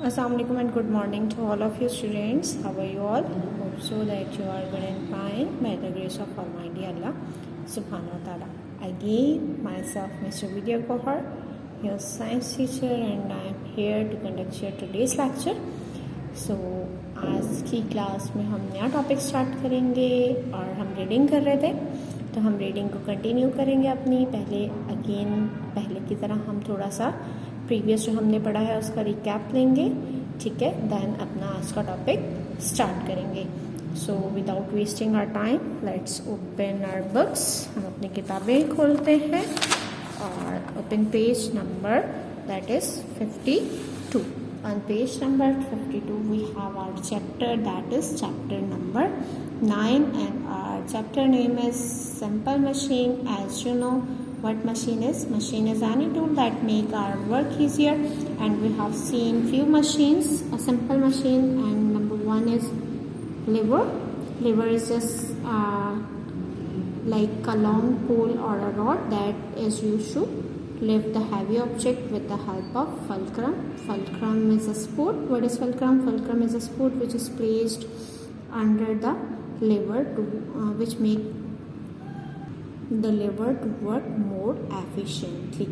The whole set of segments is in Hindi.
Assalamualaikum and good morning to all of you students. How are you all? Hope so that you are good and fine by the grace of Almighty Allah Subhanahu wa Taala. Again, myself, Mr. Vidya Kohar, your science teacher, and I am here to conduct your today's lecture. So, आज की क्लास में हम नया टॉपिक स्टार्ट करेंगे और हम रीडिंग कर रहे थे, तो हम रीडिंग को कंटिन्यू करेंगे अपनी। पहले की तरह हम थोड़ा सा प्रीवियस जो हमने पढ़ा है उसका रिकैप लेंगे, ठीक है। देन अपना आज का टॉपिक स्टार्ट करेंगे। So without wasting our time let's open our books. हम अपनी किताबें खोलते हैं और open page number that is 52। On page number 52 we have our chapter, that is chapter number 9, and our chapter name is simple machine. As you know what machine is any tool that make our work easier, and we have seen few machines, a simple machine, and number one is lever is just like a long pole or a rod that is used to lift the heavy object with the help of fulcrum. Fulcrum is a support. What is fulcrum? Fulcrum is a support which is placed under the lever to which make the lever to work more efficiently.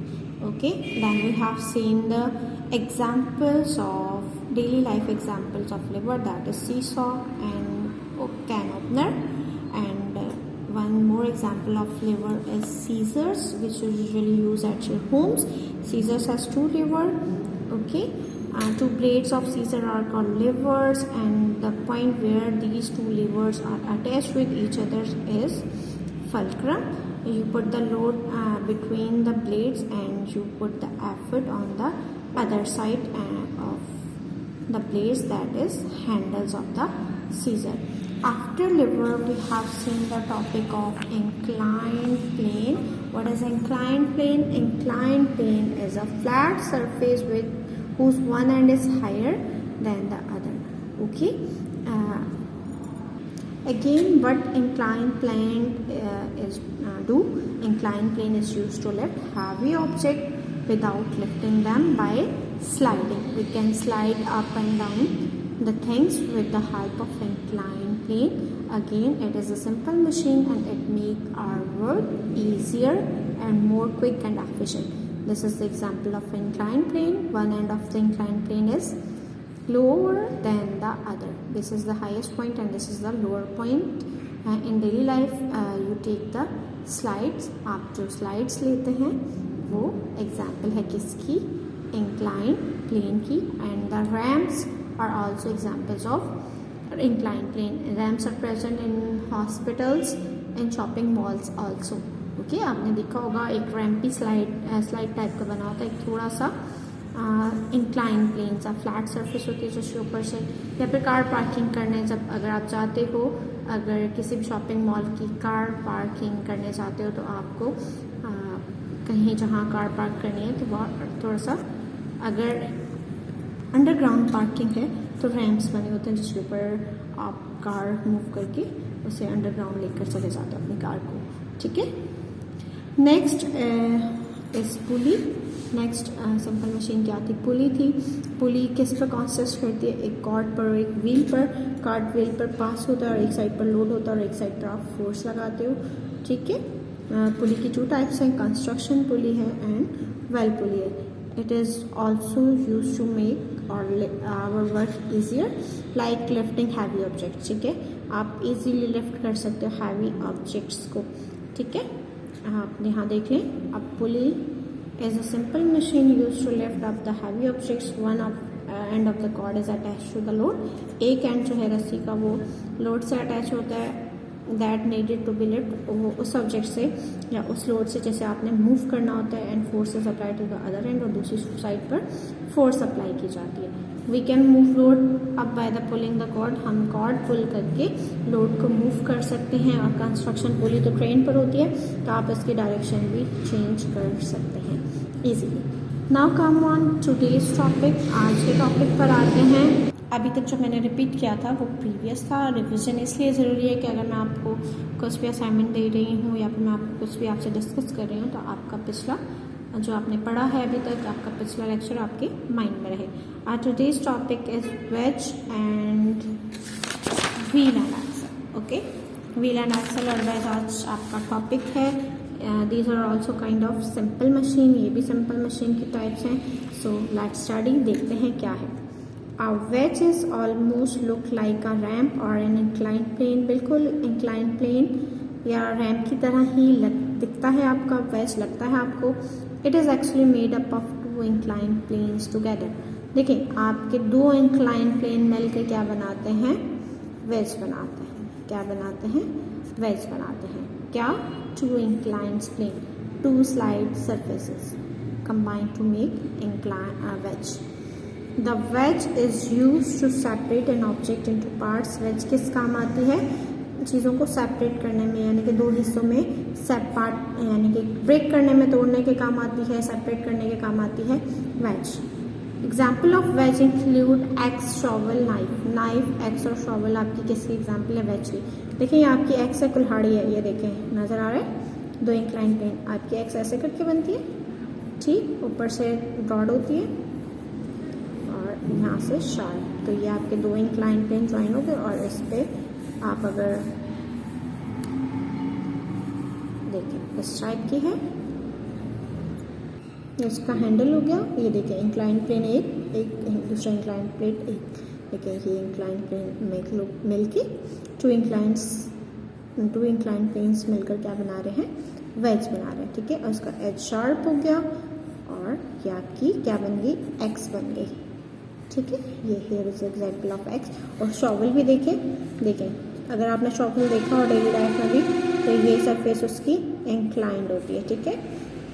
Okay, then we have seen the examples of daily life examples of lever, that is seesaw and can opener, and one more example of lever is scissors, which you usually use at your homes. Scissors has two lever, okay. Two blades of scissor are called levers, and the point where these two levers are attached with each other is fulcrum. You put the load between the blades and you put the effort on the other side of the blades, that is handles of the scissor. After lever we have seen the topic of inclined plane. What is inclined plane? Inclined plane is a flat surface with whose one end is higher than the other. Okay. Again, what inclined plane is do? Inclined plane is used to lift heavy object without lifting them by sliding. We can slide up and down the things with the help of inclined plane. Again, it is a simple machine and it make our work easier and more quick and efficient. This is the example of inclined plane. One end of the inclined plane is lower than the other. This is the highest point and this is the lower point. In daily life you take the slides. आप जो slides लेते हैं वो example है किसकी? Inclined plane की. And the ramps are also examples of inclined plane. Ramps are present in hospitals and shopping malls also. Okay, आपने देखा होगा एक रैम्पी स्लाइड टाइप का बना होता है, एक थोड़ा सा इंक्लाइन प्लेन सा फ्लैट सरफेस होती है जिसके ऊपर से, या फिर कार पार्किंग करने जब अगर आप जाते हो, अगर किसी भी शॉपिंग मॉल की कार पार्किंग करने जाते हो तो आपको कहीं जहाँ कार पार्क करनी है तो वह थोड़ा सा, अगर अंडरग्राउंड पार्किंग है तो रैम्प्स बने होते हैं जिसके ऊपर आप कार मूव करके उसे अंडरग्राउंड लेकर चले जाते हो अपनी कार को, ठीक है। नेक्स्ट इस पुली। नेक्स्ट सिंपल मशीन क्या थी? पुली थी। पुली किस पर कॉन्सिस्ट करती है? एक कॉर्ड पर और एक व्हील पर। कॉर्ड व्हील पर पास होता है और एक साइड पर लोड होता है और एक साइड पर आप फोर्स लगाते हो, ठीक है। पुली की टू टाइप्स हैं, कंस्ट्रक्शन पुली है एंड वेल पुली है। It is also use to make our work easier like lifting heavy objects, ठीक है। आप इजीली लिफ्ट कर सकते हो हैवी ऑब्जेक्ट्स को, ठीक है। आप यहाँ देख लें, अब pulley is a simple machine use to lift up the heavy objects. One end of the cord is attach to the load. एक एंड जो है रस्सी का वो लोड से अटैच होता है, that needed to be lift, वो उस ऑब्जेक्ट से या उस लोड से जैसे आपने मूव करना होता है, and force is apply to the other end, और दूसरी साइड पर फोर्स अप्लाई की जाती है। We can move load up by the pulling the cord. हम कॉर्ड पुल करके लोड को मूव कर सकते हैं, और कंस्ट्रक्शन पुली तो ट्रेन पर होती है तो आप इसकी डायरेक्शन भी चेंज कर सकते हैं easily. Now come on today's topic. आज के टॉपिक पर आते हैं। अभी तक जो मैंने रिपीट किया था वो प्रीवियस था। रिवीजन इसलिए ज़रूरी है कि अगर मैं आपको कुछ भी असाइनमेंट दे रही हूँ या फिर मैं आपको कुछ भी आपसे डिस्कस कर रही हूँ तो आपका पिछला जो आपने पढ़ा है अभी तक, आपका पिछला लेक्चर आपके माइंड में रहे। Today's topic is wedge and wheel and axle. Okay, wheel and axle और वेज आज आपका टॉपिक है। These are also kind of simple machine, ये भी सिंपल मशीन की टाइप्स हैं। सो लेट्स स्टडी, देखते हैं क्या है। A wedge is almost look like a ramp or an inclined plane। बिल्कुल inclined plane या रैम्प की तरह ही दिखता है आपका वेज, लगता है आपको। It is actually made up of two inclined planes together. देखिए, आपके दो inclined plane मिलकर क्या बनाते हैं? वेज बनाते हैं। क्या बनाते हैं? वेज बनाते हैं। क्या? Two inclined plane, two slide surfaces combine to make wedge। The wedge is used to separate an object into parts। wedge किस काम आती है? चीज़ों को सेपरेट करने में, यानी कि दो हिस्सों में पार्ट यानी कि ब्रेक करने में, तोड़ने के काम आती है, सेपरेट करने के काम आती है wedge। Example of wedge include x, shovel, knife. Knife, x और शॉवल आपकी किसकी एग्जाम्पल है? wedge की। देखिए, ये आपकी एक्स है, कुल्हाड़ी है, ये देखें नज़र आ रहा है। दो इंक्लाइन प्लेन, आपकी एक्स ऐसे करके बनती है, ठीक, ऊपर से रॉड होती है यहाँ से शार्प। तो ये आपके दो इंक्लाइन प्लेन ज्वाइन हो गए और इस पे आप अगर देखें इस टाइप की है, इसका हैंडल हो गया। ये देखिए इंक्लाइन प्लेन एक दूसरा इंक्लाइन प्लेन एक, देखिए ये इंक्लाइन प्लेन मिलके टू इंक्लाइन प्लेन्स मिलकर क्या बना रहे हैं? वेज बना रहे हैं, ठीक है। और इसका एज शार्प हो गया और ये आपकी क्या बन गई? एक्स बन गई, ठीक है। ये here is example of x. और शॉवल भी देखें अगर आपने शॉवल देखा हो डेली लाइफ में भी, तो ये सरफेस उसकी इंक्लाइंड होती है, ठीक है।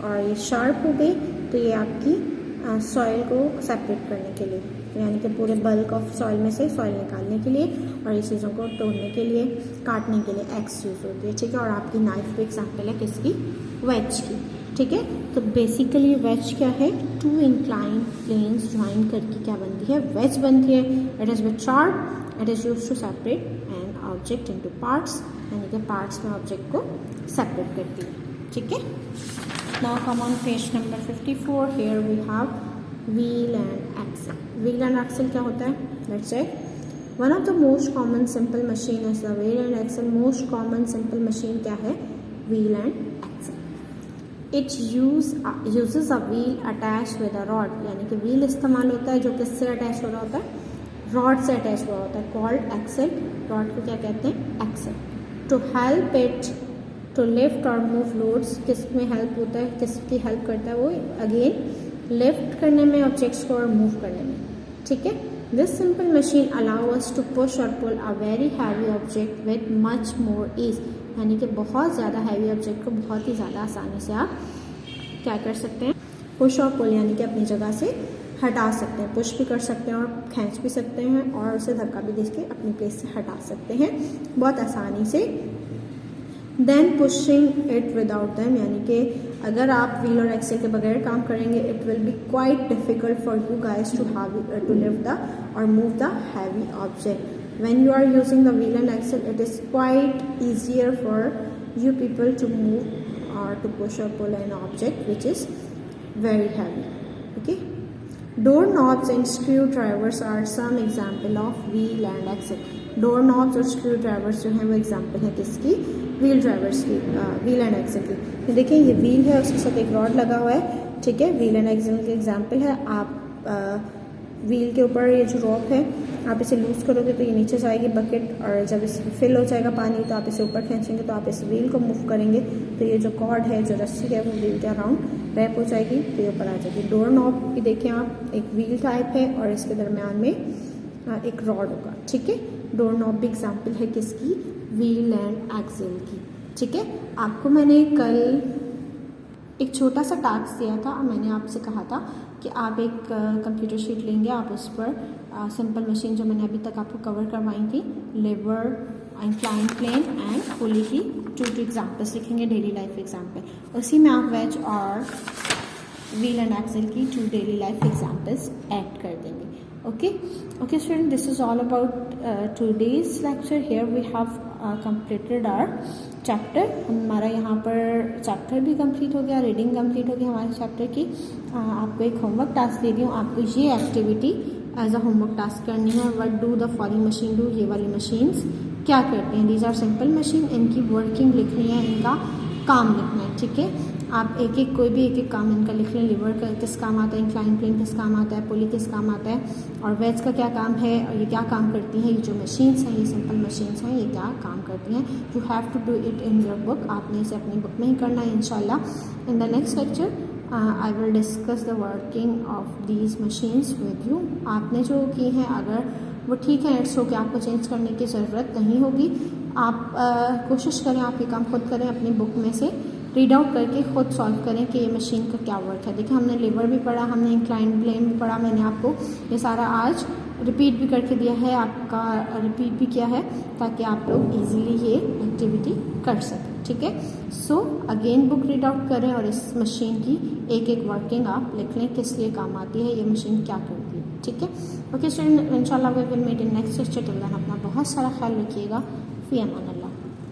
और ये शार्प हो गई, तो ये आपकी सॉइल को सेपरेट करने के लिए, यानी कि पूरे बल्क ऑफ सॉइल में से सॉइल निकालने के लिए और ये चीज़ों को तोड़ने के लिए, काटने के लिए एक्स यूज होती है, ठीक है। और आपकी नाइफ भी एग्जाम्पल है किसकी? वेज की, ठीक है। तो बेसिकली वेज क्या है? टू इंक्लाइन प्लेन्स ज्वाइन करके क्या बनती है? वेज बनती है। It is with sharp, it is used to separate an object into parts, यानी कि पार्ट्स में ऑब्जेक्ट को सेपरेट करती है, ठीक है। Now come on page number 54। Here we have wheel and axle. Wheel and axle क्या होता है? Let's check. One of the most common simple machine is the wheel and axle. Most common simple machine क्या है? Wheel and axle. It uses a wheel attach with a rod, यानी कि व्हील इस्तेमाल होता है जो किससे अटैच हो रहा होता है? रॉड से अटैच हुआ होता है, कॉल्ड एक्सल। रॉड को क्या कहते हैं? Axle. To help it to lift और मूव लोड्स। किस में हेल्प होता है? किसकी हेल्प करता है वो? अगेन लिफ्ट करने में ऑब्जेक्ट्स को और मूव करने में, ठीक है। This simple machine allow us to push और pull a very heavy object with much more ease, यानी कि बहुत ज़्यादा हैवी ऑब्जेक्ट को बहुत ही ज़्यादा आसानी से आप क्या कर सकते हैं? पुश और पुल, यानी कि अपनी जगह से हटा सकते हैं। पुश भी कर सकते हैं और खींच भी सकते हैं और उसे धक्का भी दे के अपनी प्लेस से हटा सकते हैं बहुत आसानी से। Then pushing it without them, यानी कि अगर आप व्हील और एक्सल के बगैर काम करेंगे, it will be quite difficult for you guys to lift the और move the heavy object. When you are using the wheel and axle, it is quite easier for you people to move or to push or pull an object which is very heavy, okay. Door knobs and screwdrivers are some example of wheel and axle। door knobs और screwdrivers जो हैं वो example है किसकी? wheel drivers की, wheel and axle की। देखिए ये wheel है, उसके साथ एक rod लगा हुआ है, ठीक है। wheel and axle की example है। आप व्हील के ऊपर ये जो रॉक है, आप इसे लूज करोगे तो ये नीचे जाएगी बकेट, और जब इस फिल हो जाएगा पानी तो आप इसे ऊपर खींचेंगे, तो आप इस व्हील को मूव करेंगे तो ये जो कॉर्ड है, जो रस्सी है, वो व्हील के अराउंड रैप हो जाएगी, तो ये ऊपर आ जाएगी। डोर नॉब भी देखें आप, एक व्हील टाइप है और इसके दरमियान में एक रॉड होगा, ठीक है। डोर नॉब भी एग्जाम्पल है किसकी? व्हील एंड एक्सल की, ठीक है। आपको मैंने कल एक छोटा सा टास्क दिया था, मैंने आपसे कहा था कि आप एक कंप्यूटर शीट लेंगे, आप उस पर सिंपल मशीन जो मैंने अभी तक आपको कवर करवाई थी, लेवर, इंक्लाइन प्लेन एंड पुली की टू एग्जाम्पल्स लिखेंगे, डेली लाइफ एग्जाम्पल। उसी में आप वेज और व्हील एंड एक्सल की 2 डेली लाइफ एग्जाम्पल्स ऐड कर देंगे, okay. Okay student, this is all about today's lecture. Here we have completed our chapter. हमारा यहाँ पर चैप्टर भी कंप्लीट हो गया, रीडिंग कंप्लीट हो गई हमारे चैप्टर की। आपको एक होमवर्क टास्क दे रही हूँ, आपको ये activity as a homework task करनी है। What do the following machine do, ये वाली मशीन्स क्या करती हैं। दीज आर सिंपल मशीन, इनकी वर्किंग लिखनी है, इनका काम लिखना है, ठीक है। आप एक एक कोई भी एक एक काम इनका लिख लें। लिवर का किस काम आता है, इंक्लाइन प्लेन किस काम आता है, पुली किस काम आता है, और वेज का क्या काम है, और ये क्या काम करती हैं। ये जो मशीन्स हैं, ये सिंपल मशीन्स हैं, ये क्या काम करती हैं। You have to do it in your book, आपने इसे अपनी बुक में ही करना है इंशाल्लाह। In the next lecture I will discuss the working of these machines with you. आपने जो की हैं अगर वो ठीक है, इट्स ओके, आपको चेंज करने की ज़रूरत नहीं होगी। आप कोशिश करें, आप ये काम खुद करें, अपनी बुक में से रीड आउट करके खुद सॉल्व करें कि ये मशीन का क्या वर्क है। देखिए हमने लिवर भी पढ़ा, हमने इंक्लाइन प्लेन भी पढ़ा, मैंने आपको ये सारा आज रिपीट भी करके दिया है, आपका रिपीट भी किया है ताकि आप लोग इजीली ये एक्टिविटी कर सकें, ठीक है। So again book read out करें और इस मशीन की एक एक वर्किंग आप लिख लें, किस लिए काम आती है, ये मशीन क्या करती है, ठीक है। ओके स्टूडेंट, इंशाल्लाह we will meet in next lecture. Till then अपना बहुत सारा ख्याल रखिएगा। फी अमान अल्लाह।